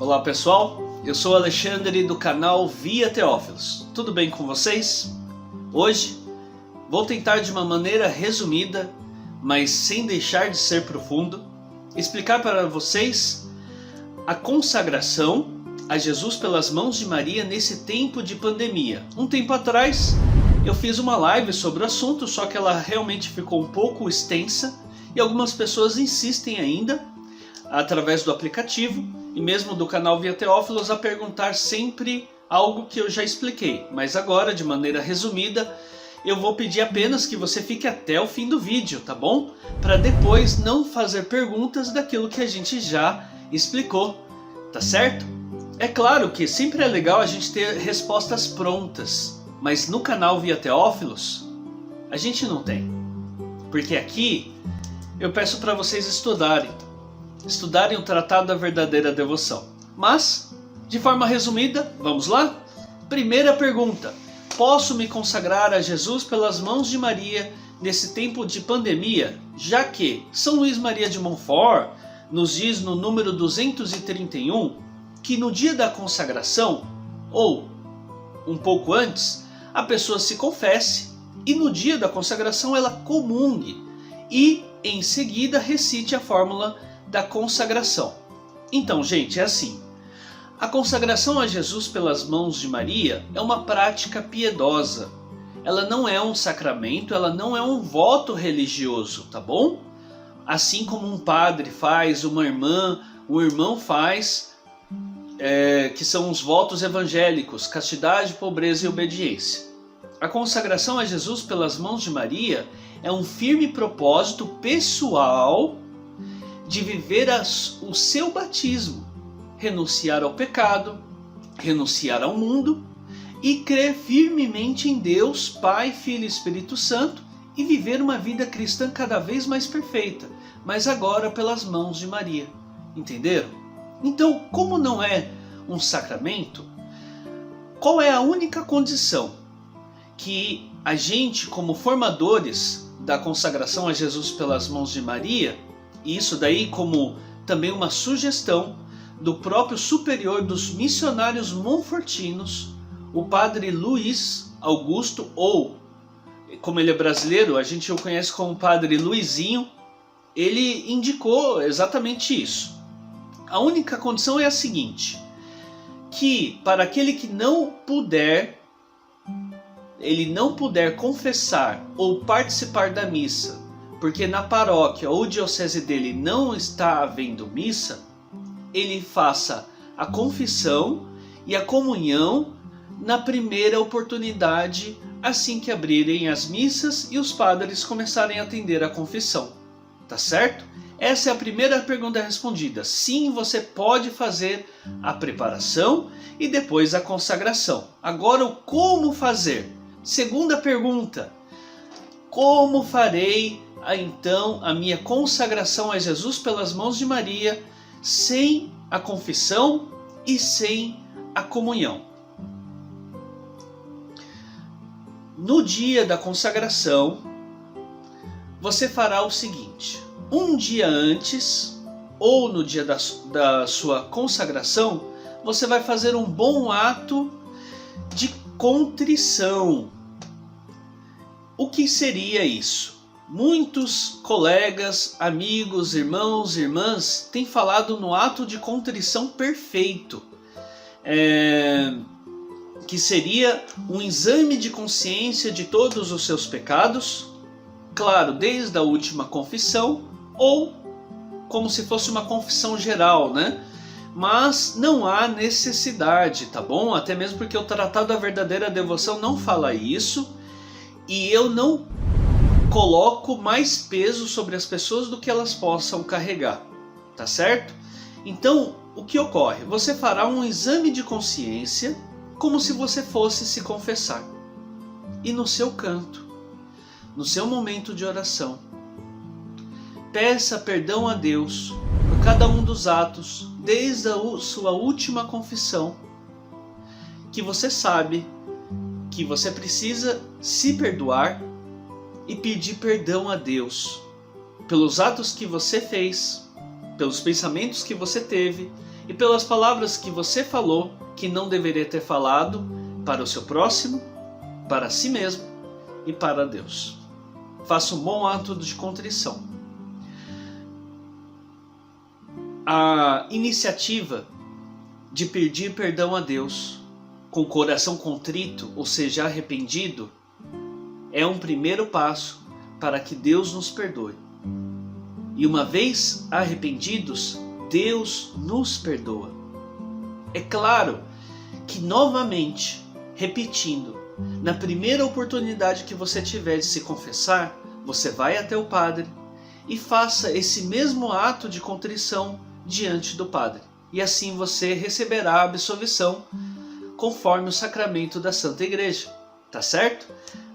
Olá pessoal, eu sou Alexandre do canal Via Teófilos. Tudo bem com vocês? Hoje vou tentar de uma maneira resumida, mas sem deixar de ser profundo, explicar para vocês a consagração a Jesus pelas mãos de Maria nesse tempo de pandemia. Um tempo atrás eu fiz uma live sobre o assunto, só que ela realmente ficou um pouco extensa e algumas pessoas insistem ainda através do aplicativo e mesmo do canal Via Teófilos a perguntar sempre algo que eu já expliquei, mas agora de maneira resumida eu vou pedir apenas que você fique até o fim do vídeo, tá bom? Para depois não fazer perguntas daquilo que a gente já explicou, tá certo? É claro que sempre é legal a gente ter respostas prontas, mas no canal Via Teófilos a gente não tem, porque aqui eu peço para vocês estudarem o Tratado da Verdadeira Devoção. Mas, de forma resumida, vamos lá? Primeira pergunta: posso me consagrar a Jesus pelas mãos de Maria nesse tempo de pandemia, já que São Luís Maria de Montfort nos diz no número 231 que no dia da consagração, ou um pouco antes, a pessoa se confesse e no dia da consagração ela comungue e em seguida recite a fórmula da consagração. Então, gente, é assim. A consagração a Jesus pelas mãos de Maria é uma prática piedosa. Ela não é um sacramento, ela não é um voto religioso, tá bom? Assim como um padre faz, uma irmã, um irmão faz, que são os votos evangélicos, castidade, pobreza e obediência. A consagração a Jesus pelas mãos de Maria é um firme propósito pessoal de viver o seu batismo, renunciar ao pecado, renunciar ao mundo e crer firmemente em Deus, Pai, Filho e Espírito Santo e viver uma vida cristã cada vez mais perfeita, mas agora pelas mãos de Maria. Entenderam? Então, como não é um sacramento, qual é a única condição que a gente, como formadores da consagração a Jesus pelas mãos de Maria, e isso daí como também uma sugestão do próprio superior dos missionários monfortinos, o padre Luiz Augusto, ou como ele é brasileiro, a gente o conhece como padre Luizinho, ele indicou exatamente isso. A única condição é a seguinte, que para aquele que ele não puder confessar ou participar da missa, porque na paróquia ou diocese dele não está havendo missa, ele faça a confissão e a comunhão na primeira oportunidade, assim que abrirem as missas e os padres começarem a atender a confissão. Tá certo? Essa é a primeira pergunta respondida. Sim, você pode fazer a preparação e depois a consagração. Agora, o como fazer? Segunda pergunta: como farei então a minha consagração a Jesus pelas mãos de Maria sem a confissão e sem a comunhão? No dia da consagração, você fará o seguinte: um dia antes ou no dia da sua consagração, você vai fazer um bom ato de contrição. O que seria isso? Muitos colegas, amigos, irmãos, irmãs têm falado no ato de contrição perfeito, que seria um exame de consciência de todos os seus pecados, claro, desde a última confissão, ou como se fosse uma confissão geral, né? Mas não há necessidade, tá bom? Até mesmo porque o Tratado da Verdadeira Devoção não fala isso, e eu não coloco mais peso sobre as pessoas do que elas possam carregar, tá certo? Então, o que ocorre? Você fará um exame de consciência como se você fosse se confessar. E no seu canto, no seu momento de oração, peça perdão a Deus por cada um dos atos, desde a sua última confissão, que você sabe que você precisa se perdoar e pedir perdão a Deus pelos atos que você fez, pelos pensamentos que você teve e pelas palavras que você falou que não deveria ter falado para o seu próximo, para si mesmo e para Deus. Faça um bom ato de contrição. A iniciativa de pedir perdão a Deus com o coração contrito, ou seja, arrependido, é um primeiro passo para que Deus nos perdoe. E uma vez arrependidos, Deus nos perdoa. É claro que, novamente, repetindo, na primeira oportunidade que você tiver de se confessar, você vai até o padre e faça esse mesmo ato de contrição diante do padre. E assim você receberá a absolvição conforme o sacramento da Santa Igreja, tá certo?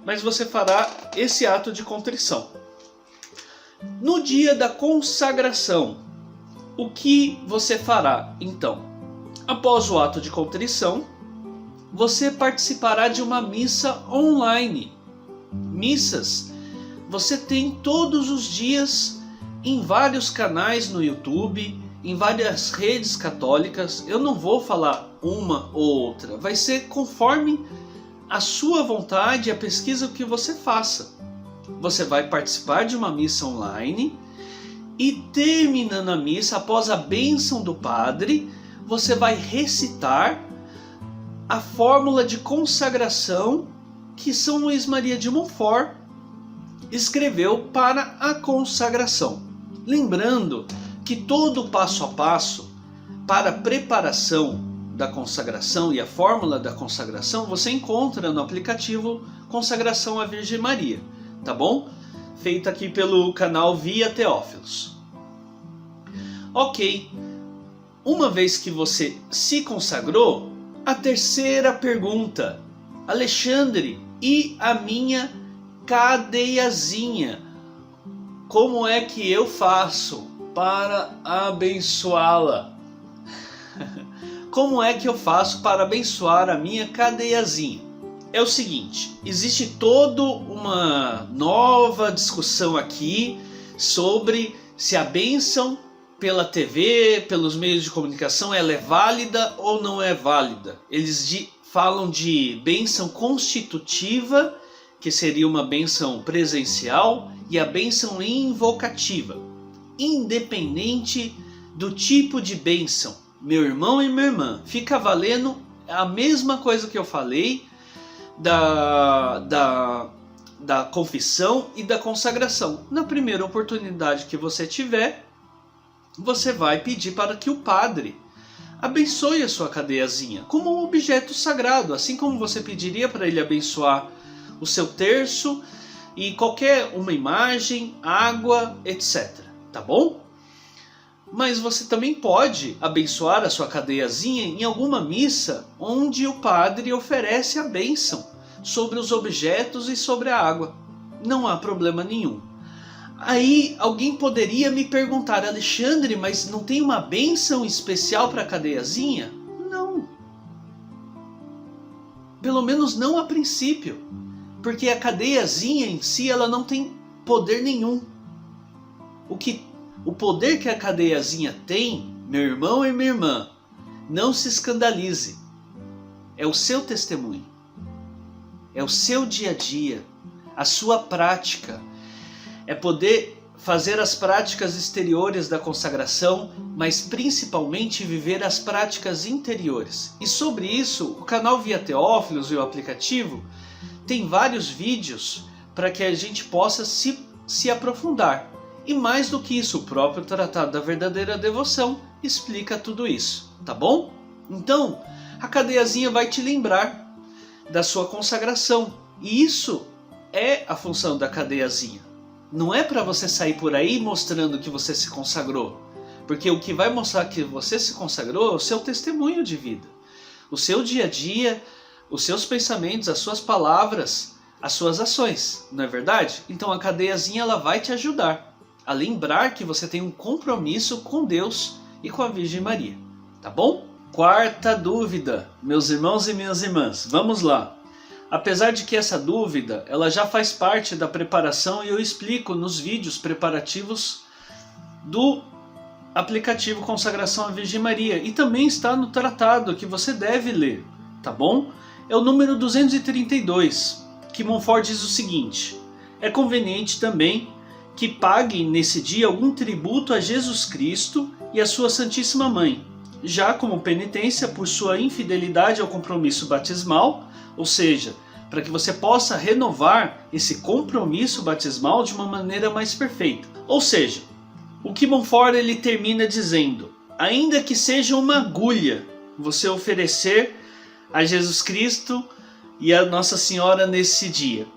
Mas você fará esse ato de contrição. No dia da consagração, o que você fará então? Após o ato de contrição, você participará de uma missa online. Missas você tem todos os dias em vários canais no YouTube, em várias redes católicas. Eu não vou falar uma ou outra, vai ser conforme a sua vontade e a pesquisa que você faça. Você vai participar de uma missa online e, terminando a missa, após a bênção do padre, você vai recitar a fórmula de consagração que São Luís Maria de Montfort escreveu para a consagração. Lembrando que todo o passo a passo para a preparação da consagração e a fórmula da consagração você encontra no aplicativo Consagração à Virgem Maria, tá bom? Feito aqui pelo canal Via Teófilos. Ok, uma vez que você se consagrou, a terceira pergunta: Alexandre, e a minha cadeiazinha? Como é que eu faço para abençoá-la? Como é que eu faço para abençoar a minha cadeiazinha? É o seguinte, existe toda uma nova discussão aqui sobre se a bênção pela TV, pelos meios de comunicação, ela é válida ou não é válida. Eles falam de bênção constitutiva, que seria uma bênção presencial, e a bênção invocativa. Independente do tipo de bênção, meu irmão e minha irmã, fica valendo a mesma coisa que eu falei da confissão e da consagração. Na primeira oportunidade que você tiver, você vai pedir para que o padre abençoe a sua cadeiazinha como um objeto sagrado, assim como você pediria para ele abençoar o seu terço e qualquer uma imagem, água, etc. Tá bom? Mas você também pode abençoar a sua cadeiazinha em alguma missa onde o padre oferece a bênção sobre os objetos e sobre a água. Não há problema nenhum. Aí alguém poderia me perguntar: Alexandre, mas não tem uma bênção especial para a cadeiazinha? Não. Pelo menos não a princípio. Porque a cadeiazinha em si ela não tem poder nenhum. O poder que a cadeiazinha tem, meu irmão e minha irmã, não se escandalize. É o seu testemunho. É o seu dia a dia. A sua prática. É poder fazer as práticas exteriores da consagração, mas principalmente viver as práticas interiores. E sobre isso, o canal Via Teófilos e o aplicativo tem vários vídeos para que a gente possa se aprofundar. E mais do que isso, o próprio Tratado da Verdadeira Devoção explica tudo isso, tá bom? Então, a cadeiazinha vai te lembrar da sua consagração. E isso é a função da cadeiazinha. Não é para você sair por aí mostrando que você se consagrou. Porque o que vai mostrar que você se consagrou é o seu testemunho de vida. O seu dia a dia, os seus pensamentos, as suas palavras, as suas ações. Não é verdade? Então a cadeiazinha ela vai te ajudar a lembrar que você tem um compromisso com Deus e com a Virgem Maria. Tá bom? Quarta dúvida, meus irmãos e minhas irmãs. Vamos lá. Apesar de que essa dúvida ela já faz parte da preparação e eu explico nos vídeos preparativos do aplicativo Consagração à Virgem Maria e também está no tratado que você deve ler, tá bom? É o número 232, que Montfort diz o seguinte: é conveniente também que pague nesse dia algum tributo a Jesus Cristo e a sua Santíssima Mãe, já como penitência por sua infidelidade ao compromisso batismal, ou seja, para que você possa renovar esse compromisso batismal de uma maneira mais perfeita. Ou seja, o que Montfort ele termina dizendo: ainda que seja uma agulha, você oferecer a Jesus Cristo e a Nossa Senhora nesse dia.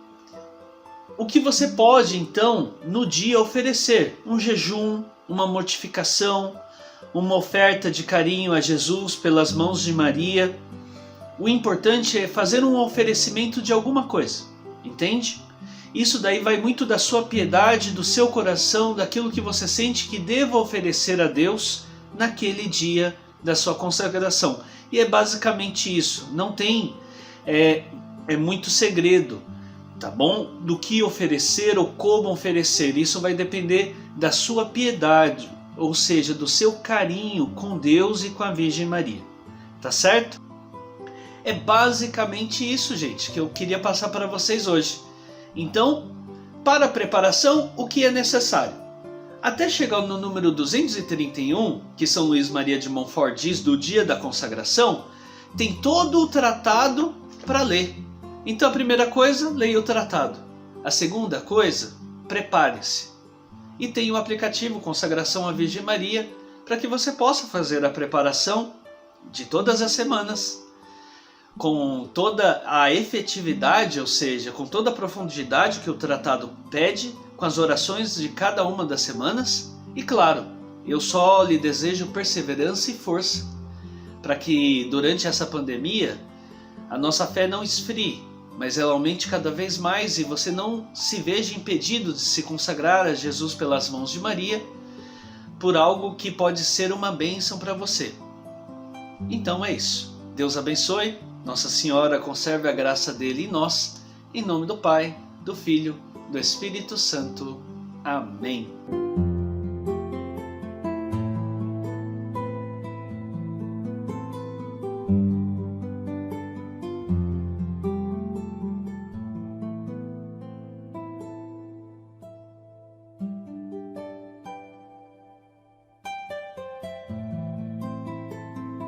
O que você pode então no dia oferecer? Um jejum, uma mortificação, uma oferta de carinho a Jesus pelas mãos de Maria. O importante é fazer um oferecimento de alguma coisa, entende? Isso daí vai muito da sua piedade, do seu coração, daquilo que você sente que deva oferecer a Deus naquele dia da sua consagração. E é basicamente isso, não tem muito segredo, tá bom? Do que oferecer ou como oferecer, isso vai depender da sua piedade, ou seja, do seu carinho com Deus e com a Virgem Maria, tá certo? É basicamente isso, gente, que eu queria passar para vocês hoje. Então, para a preparação, o que é necessário? Até chegar no número 231, que São Luís Maria de Montfort diz do dia da consagração, tem todo o tratado para ler. Então a primeira coisa, leia o tratado. A segunda coisa, prepare-se. E tem o aplicativo Consagração à Virgem Maria para que você possa fazer a preparação de todas as semanas, com toda a efetividade, ou seja, com toda a profundidade que o tratado pede, com as orações de cada uma das semanas. E claro, eu só lhe desejo perseverança e força para que durante essa pandemia a nossa fé não esfrie, mas ela aumente cada vez mais e você não se veja impedido de se consagrar a Jesus pelas mãos de Maria por algo que pode ser uma bênção para você. Então é isso. Deus abençoe. Nossa Senhora conserve a graça dele em nós, em nome do Pai, do Filho, do Espírito Santo. Amém.